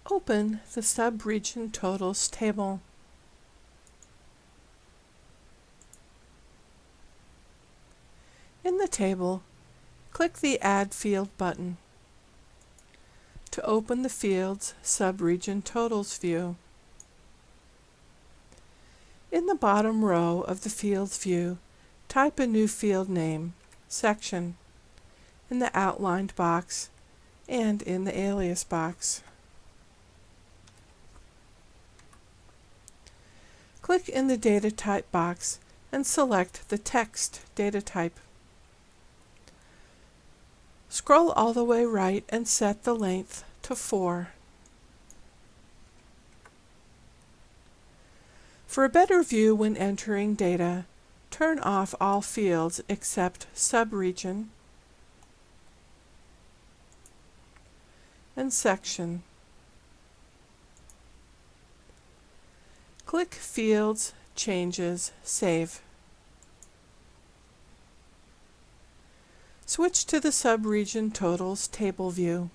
Open the Subregion Totals table. In the table, click the Add Field button to open the field's Subregion Totals view. In the bottom row of the Fields view, type a new field name, Section, in the outlined box and in the alias box. Click in the Data Type box and select the Text data type. Scroll all the way right and set the length to 4. For a better view when entering data, turn off all fields except Subregion and Section. Click Fields, Changes, Save. Switch to the Subregion Totals table view.